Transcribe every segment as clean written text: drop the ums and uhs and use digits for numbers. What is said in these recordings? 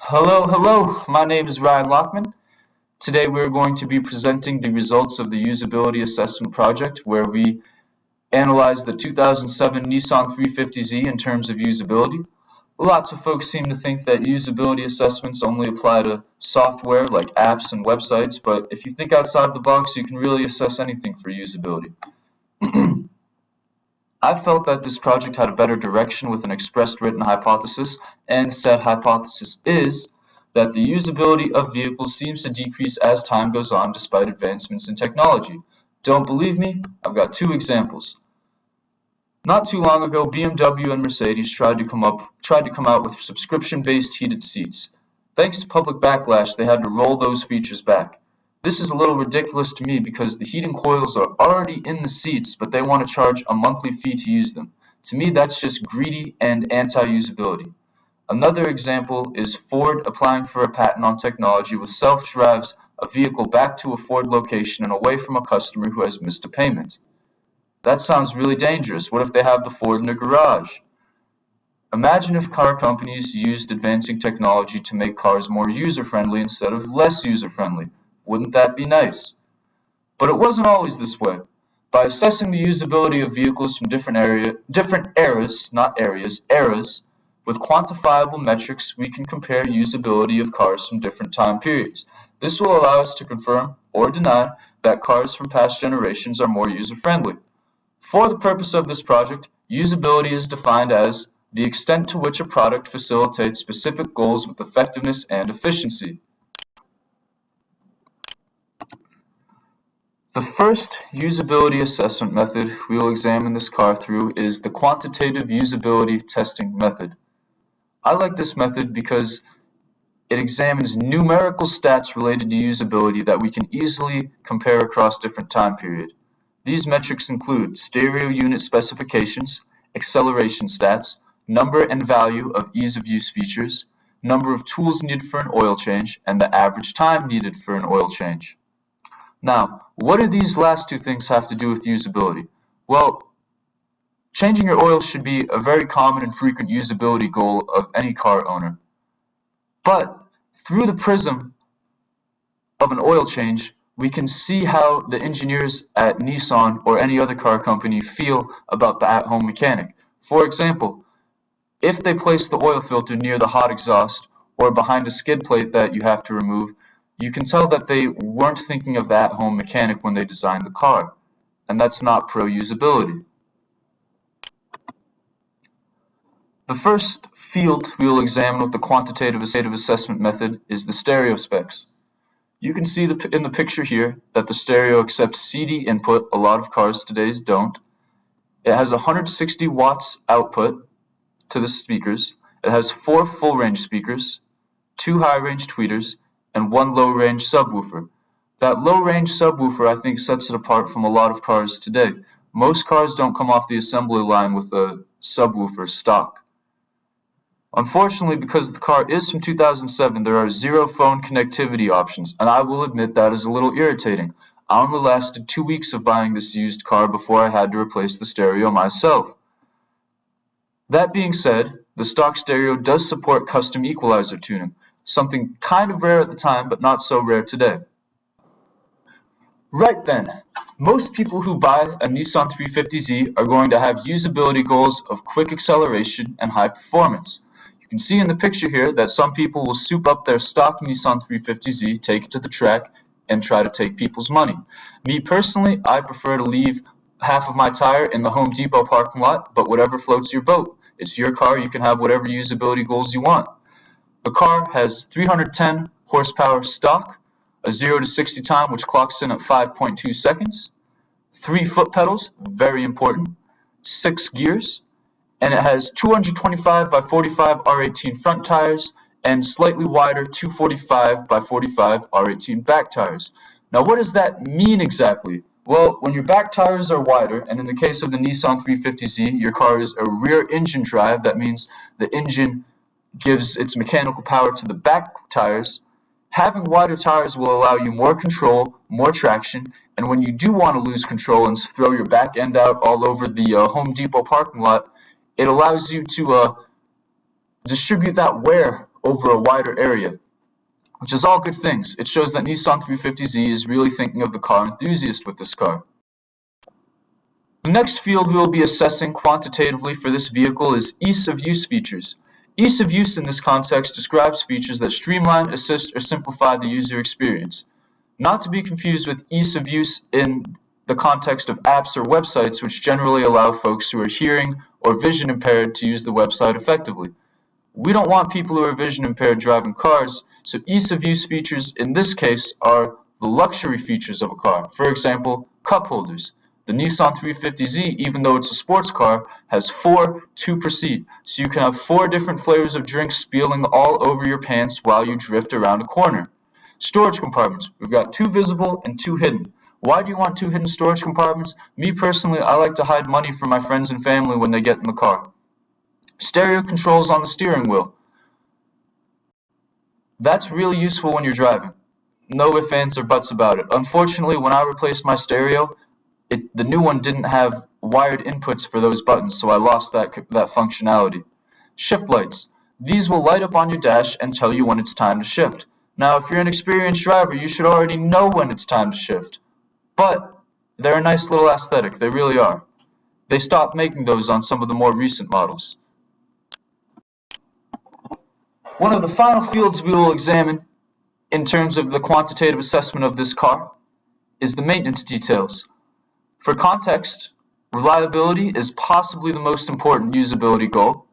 Hello, my name is Ryan Lockman. Today we're going to be presenting the results of the usability assessment project where we analyzed the 2007 Nissan 350Z in terms of usability. Lots of folks seem to think that usability assessments only apply to software like apps and websites, but if you think outside the box, you can really assess anything for usability. I felt that this project had a better direction with an expressed written hypothesis, and said hypothesis is that the usability of vehicles seems to decrease as time goes on despite advancements in technology. Don't believe me? I've got two examples. Not too long ago, BMW and Mercedes tried to come out with subscription-based heated seats. Thanks to public backlash, they had to roll those features back. This is a little ridiculous to me because the heating coils are already in the seats, but they want to charge a monthly fee to use them. To me, that's just greedy and anti-usability. Another example is Ford applying for a patent on technology which self-drives a vehicle back to a Ford location and away from a customer who has missed a payment. That sounds really dangerous. What if they have the Ford in a garage? Imagine if car companies used advancing technology to make cars more user-friendly instead of less user-friendly. Wouldn't that be nice? But it wasn't always this way. By assessing the usability of vehicles from different eras, with quantifiable metrics, we can compare usability of cars from different time periods. This will allow us to confirm or deny that cars from past generations are more user-friendly. For the purpose of this project, usability is defined as the extent to which a product facilitates specific goals with effectiveness and efficiency. The first usability assessment method we will examine this car through is the quantitative usability testing method. I like this method because it examines numerical stats related to usability that we can easily compare across different time periods. These metrics include stereo unit specifications, acceleration stats, number and value of ease of use features, number of tools needed for an oil change, and the average time needed for an oil change. Now, what do these last two things have to do with usability? Well, changing your oil should be a very common and frequent usability goal of any car owner. But through the prism of an oil change, we can see how the engineers at Nissan or any other car company feel about the at-home mechanic. For example, if they place the oil filter near the hot exhaust or behind a skid plate that you have to remove, you can tell that they weren't thinking of the at-home mechanic when they designed the car, and that's not pro-usability. The first field we will examine with the quantitative assessment method is the stereo specs. You can see in the picture here that the stereo accepts CD input. A lot of cars today don't. It has 160 watts output to the speakers. It has 4 full-range speakers, 2 high-range tweeters, and 1 low-range subwoofer. That low-range subwoofer, I think, sets it apart from a lot of cars today. Most cars don't come off the assembly line with a subwoofer stock. Unfortunately, because the car is from 2007, there are 0 phone connectivity options, and I will admit that is a little irritating. I only lasted 2 weeks of buying this used car before I had to replace the stereo myself. That being said, the stock stereo does support custom equalizer tuning, something kind of rare at the time, but not so rare today. Right then, most people who buy a Nissan 350Z are going to have usability goals of quick acceleration and high performance. You can see in the picture here that some people will soup up their stock Nissan 350Z, take it to the track, and try to take people's money. Me personally, I prefer to leave half of my tire in the Home Depot parking lot, but whatever floats your boat. It's your car, you can have whatever usability goals you want. The car has 310 horsepower stock, a 0 to 60 time which clocks in at 5.2 seconds, 3 foot pedals, very important, 6 gears, and it has 225 by 45 R18 front tires and slightly wider 245 by 45 R18 back tires. Now what does that mean exactly? Well, when your back tires are wider, and in the case of the Nissan 350Z, your car is a rear engine drive, that means the engine gives its mechanical power to the back tires. Having wider tires will allow you more control, more traction, and when you do want to lose control and throw your back end out all over the Home Depot parking lot, it allows you to distribute that wear over a wider area, which is all good things. It shows that Nissan 350Z is really thinking of the car enthusiast with this car. The next field we will be assessing quantitatively for this vehicle is ease of use features. Ease of use in this context describes features that streamline, assist, or simplify the user experience. Not to be confused with ease of use in the context of apps or websites, which generally allow folks who are hearing or vision impaired to use the website effectively. We don't want people who are vision impaired driving cars, so ease of use features in this case are the luxury features of a car. For example, cup holders. The Nissan 350Z, even though it's a sports car, has 4 to proceed, so you can have 4 different flavors of drinks spilling all over your pants while you drift around a corner. Storage compartments. We've got 2 visible and 2 hidden. Why do you want 2 hidden storage compartments? Me personally, I like to hide money from my friends and family when they get in the car. Stereo controls on the steering wheel. That's really useful when you're driving. No ifs, ands, or buts about it. Unfortunately, when I replaced my stereo, the new one didn't have wired inputs for those buttons, so I lost that functionality. Shift lights. These will light up on your dash and tell you when it's time to shift. Now, if you're an experienced driver, you should already know when it's time to shift. But they're a nice little aesthetic. They really are. They stopped making those on some of the more recent models. One of the final fields we will examine in terms of the quantitative assessment of this car is the maintenance details. For context, reliability is possibly the most important usability goal.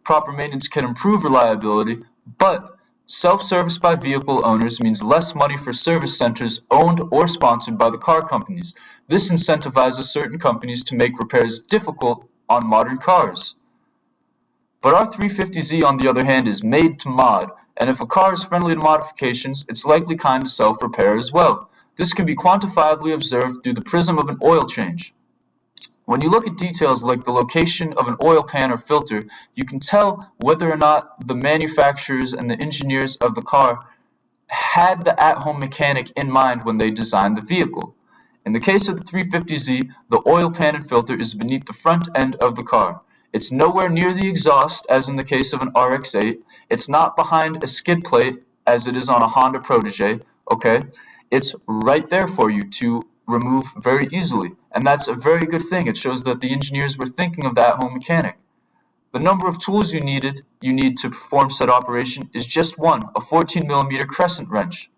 Proper maintenance can improve reliability, but self-service by vehicle owners means less money for service centers owned or sponsored by the car companies. This incentivizes certain companies to make repairs difficult on modern cars. But our 350Z, on the other hand, is made to mod, and if a car is friendly to modifications, it's likely kind to self-repair as well. This can be quantifiably observed through the prism of an oil change. When you look at details like the location of an oil pan or filter, you can tell whether or not the manufacturers and the engineers of the car had the at-home mechanic in mind when they designed the vehicle. In the case of the 350Z, the oil pan and filter is beneath the front end of the car. It's nowhere near the exhaust, as in the case of an RX-8. It's not behind a skid plate, as it is on a Honda Protege, okay? It's right there for you to remove very easily, and that's a very good thing. It shows that the engineers were thinking of that home mechanic. The number of tools you need to perform said operation is just one, a 14mm crescent wrench.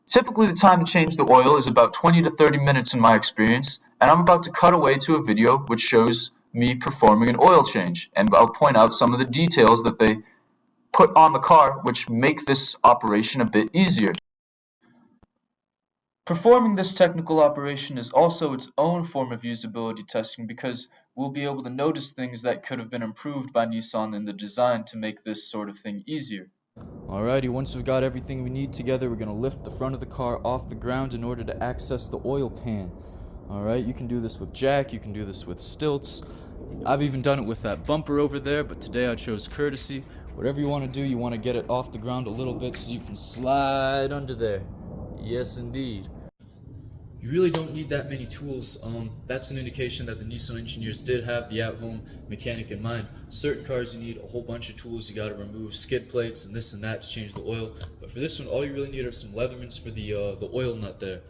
Typically, the time to change the oil is about 20 to 30 minutes in my experience, and I'm about to cut away to a video which shows me performing an oil change, and I'll point out some of the details that they put on the car which make this operation a bit easier. Performing this technical operation is also its own form of usability testing because we'll be able to notice things that could have been improved by Nissan in the design to make this sort of thing easier. Alrighty, once we've got everything we need together, we're going to lift the front of the car off the ground in order to access the oil pan. Alright, you can do this with jack, you can do this with stilts. I've even done it with that bumper over there, but today I chose courtesy. Whatever you want to do, you want to get it off the ground a little bit so you can slide under there. Yes, indeed. You really don't need that many tools. That's an indication that the Nissan engineers did have the at-home mechanic in mind. Certain cars you need a whole bunch of tools. You got to remove skid plates and this and that to change the oil. But for this one, all you really need are some Leathermans for the oil nut there.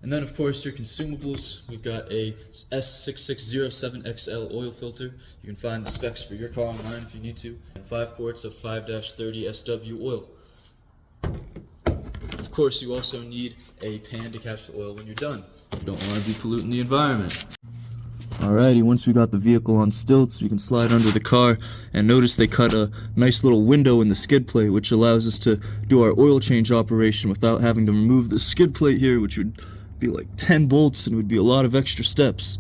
And then of course your consumables. We've got a S6607XL oil filter. You can find the specs for your car online if you need to. And 5 quarts of 5-30 SW oil. Of course, you also need a pan to catch the oil when you're done. You don't want to be polluting the environment. Alrighty, once we got the vehicle on stilts, we can slide under the car, and notice they cut a nice little window in the skid plate, which allows us to do our oil change operation without having to remove the skid plate here, which would be like 10 bolts and would be a lot of extra steps.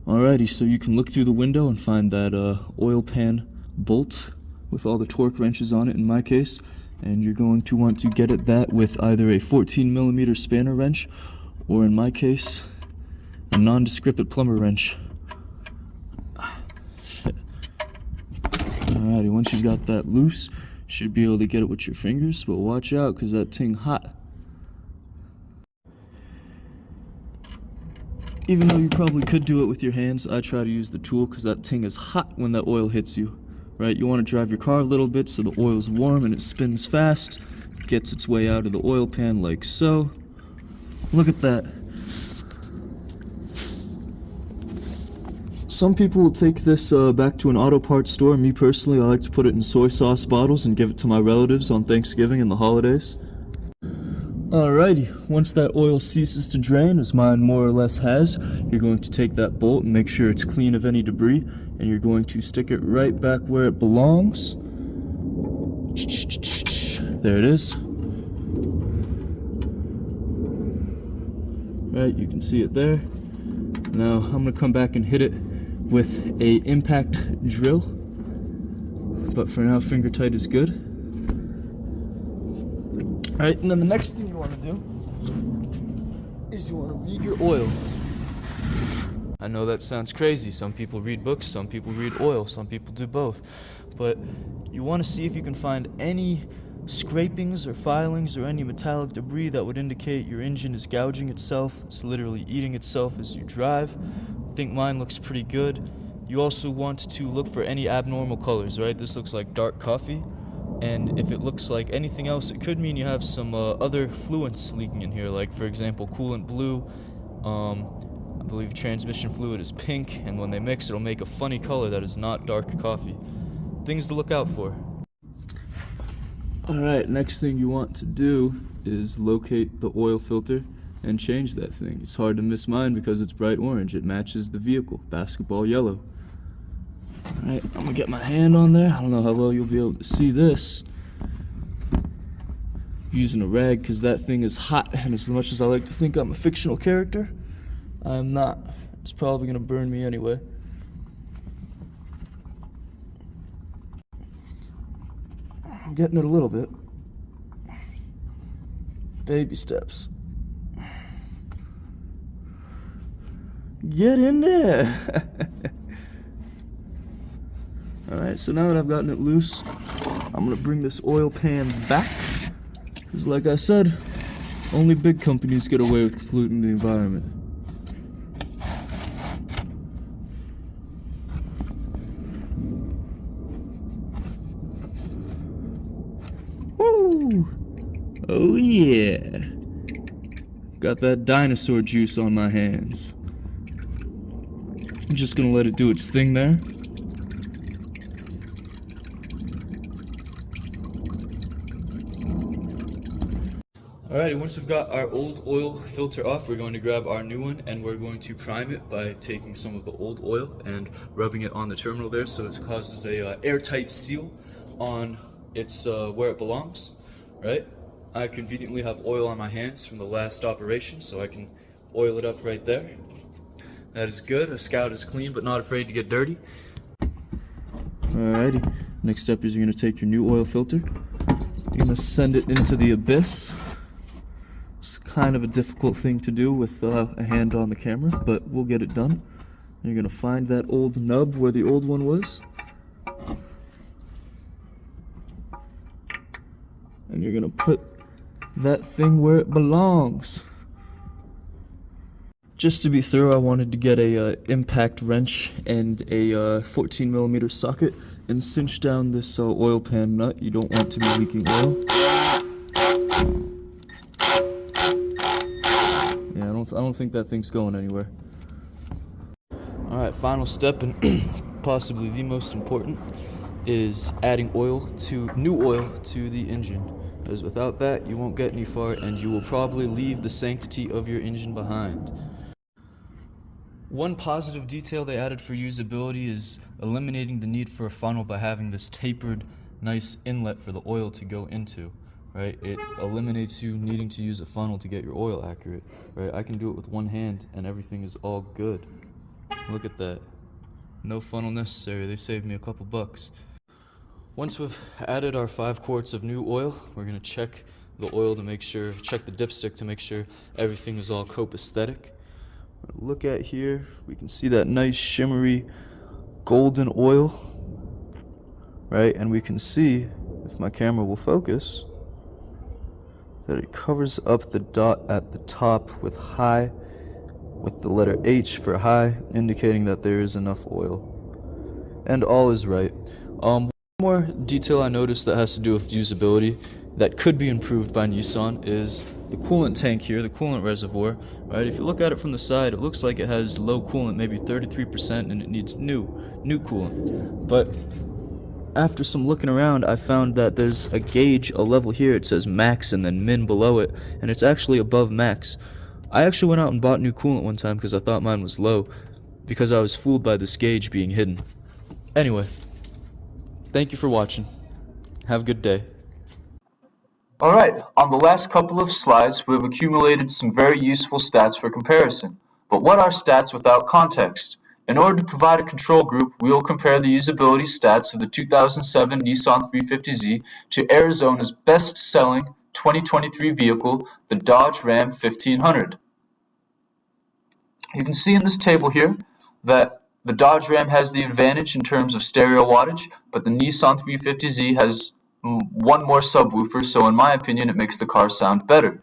Alrighty, so you can look through the window and find that oil pan bolt with all the torque wrenches on it in my case. And you're going to want to get at that with either a 14mm spanner wrench, or in my case, a non-descriptive plumber wrench. Alrighty, once you've got that loose, you should be able to get it with your fingers, but watch out because that thing hot. Even though you probably could do it with your hands, I try to use the tool because that thing is hot when that oil hits you. right? You want to drive your car a little bit so the oil's warm and it spins fast, gets its way out of the oil pan like so. Look at that. Some people will take this back to an auto parts store. Me personally, I like to put it in soy sauce bottles and give it to my relatives on Thanksgiving and the holidays. Alrighty, once that oil ceases to drain, as mine more or less has, you're going to take that bolt and make sure it's clean of any debris, and you're going to stick it right back where it belongs. There it is. Right, you can see it there. Now I'm going to come back and hit it with a impact drill, but for now finger tight is good. Alright, and then the next thing you want to do is you want to read your oil. I know that sounds crazy. Some people read books, some people read oil, some people do both. But you want to see if you can find any scrapings or filings or any metallic debris that would indicate your engine is gouging itself. It's literally eating itself as you drive. I think mine looks pretty good. You also want to look for any abnormal colors, right? This looks like dark coffee. And if it looks like anything else, it could mean you have some other fluids leaking in here, like for example coolant blue. I believe transmission fluid is pink, and when they mix it'll make a funny color that is not dark coffee. Things to look out for. Alright, next thing you want to do is locate the oil filter and change that thing. It's hard to miss mine because it's bright orange. It matches the vehicle, basketball yellow. Alright, I'm gonna get my hand on there. I don't know how well you'll be able to see this. I'm using a rag because that thing is hot, and as much as I like to think I'm a fictional character, I'm not. It's probably gonna burn me anyway. I'm getting it a little bit. Baby steps. Get in there. Alright, so now that I've gotten it loose, I'm gonna bring this oil pan back. Because like I said, only big companies get away with polluting the environment. Woo! Oh yeah! Got that dinosaur juice on my hands. I'm just gonna let it do its thing there. Alrighty, once we've got our old oil filter off, we're going to grab our new one and we're going to prime it by taking some of the old oil and rubbing it on the terminal there so it causes a airtight seal on its where it belongs, right? I conveniently have oil on my hands from the last operation, so I can oil it up right there. That is good. A Scout is clean but not afraid to get dirty. Alrighty, next step is you're going to take your new oil filter. You're going to send it into the abyss. It's kind of a difficult thing to do with a hand on the camera, but we'll get it done. You're going to find that old nub where the old one was. And you're going to put that thing where it belongs. Just to be thorough, I wanted to get a impact wrench and a 14mm socket and cinch down this oil pan nut. You don't want to be leaking oil. Yeah, I don't think that thing's going anywhere. Alright, final step, and possibly the most important, is adding new oil to the engine. Because without that, you won't get any far, and you will probably leave the sanctity of your engine behind. One positive detail they added for usability is eliminating the need for a funnel by having this tapered, nice inlet for the oil to go into. Right? It eliminates you needing to use a funnel to get your oil accurate. Right? I can do it with one hand and everything is all good. Look at that. No funnel necessary. They saved me a couple bucks. Once we've added our 5 quarts of new oil, we're going to check the oil to make sure, check the dipstick to make sure everything is all copacetic. Look at here, we can see that nice shimmery golden oil. Right? And we can see, if my camera will focus, that it covers up the dot at the top with high, with the letter H for high, indicating that there is enough oil. And all is right. One more detail I noticed that has to do with usability that could be improved by Nissan is the coolant tank here, the coolant reservoir. Right? If you look at it from the side, it looks like it has low coolant, maybe 33%, and it needs new coolant. But after some looking around, I found that there's a gauge, a level here. It says max and then min below it, and it's actually above max. I actually went out and bought new coolant one time because I thought mine was low, because I was fooled by this gauge being hidden. Anyway, thank you for watching. Have a good day. Alright, on the last couple of slides, we've accumulated some very useful stats for comparison. But what are stats without context? In order to provide a control group, we will compare the usability stats of the 2007 Nissan 350Z to Arizona's best-selling 2023 vehicle, the Dodge Ram 1500. You can see in this table here that the Dodge Ram has the advantage in terms of stereo wattage, but the Nissan 350Z has one more subwoofer, so in my opinion it makes the car sound better.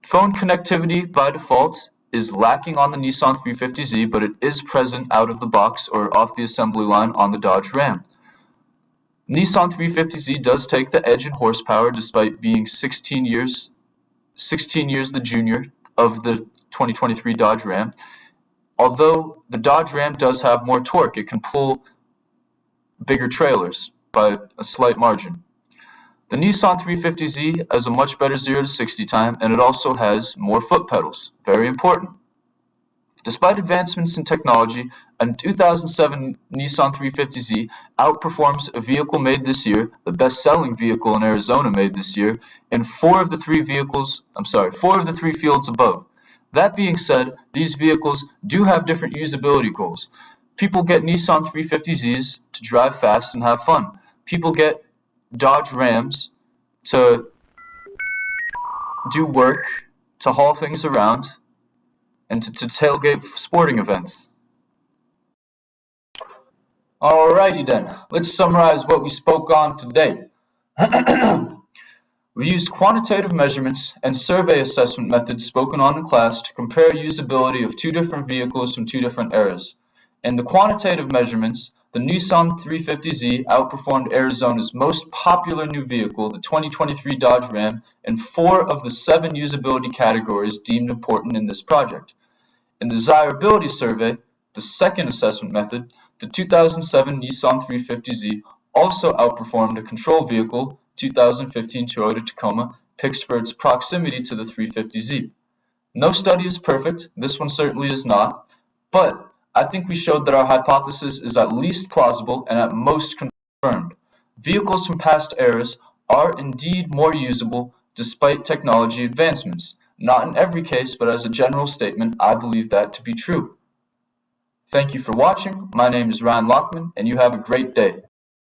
Phone connectivity by default is lacking on the Nissan 350Z, but it is present out of the box or off the assembly line on the Dodge Ram. Nissan 350Z does take the edge in horsepower despite being 16 years the junior of the 2023 Dodge Ram. Although the Dodge Ram does have more torque, it can pull bigger trailers by a slight margin. The Nissan 350Z has a much better 0 to 60 time, and it also has more foot pedals. Very important. Despite advancements in technology, a 2007 Nissan 350Z outperforms a vehicle made this year, the best-selling vehicle in Arizona made this year, in four of the three fields above. That being said, these vehicles do have different usability goals. People get Nissan 350Zs to drive fast and have fun. People get Dodge Rams to do work, to haul things around, and to tailgate sporting events. Alrighty then, let's summarize what we spoke on today. We used quantitative measurements and survey assessment methods spoken on in class to compare usability of two different vehicles from two different eras. In the quantitative measurements, the Nissan 350Z outperformed Arizona's most popular new vehicle, the 2023 Dodge Ram, in 4 of the 7 usability categories deemed important in this project. In the desirability survey, the second assessment method, the 2007 Nissan 350Z also outperformed a control vehicle, 2015 Toyota Tacoma, picked for its proximity to the 350Z. No study is perfect, this one certainly is not, but I think we showed that our hypothesis is at least plausible and at most confirmed. Vehicles from past eras are indeed more usable despite technology advancements. Not in every case, but as a general statement, I believe that to be true. Thank you for watching. My name is Ryan Lockman, and you have a great day.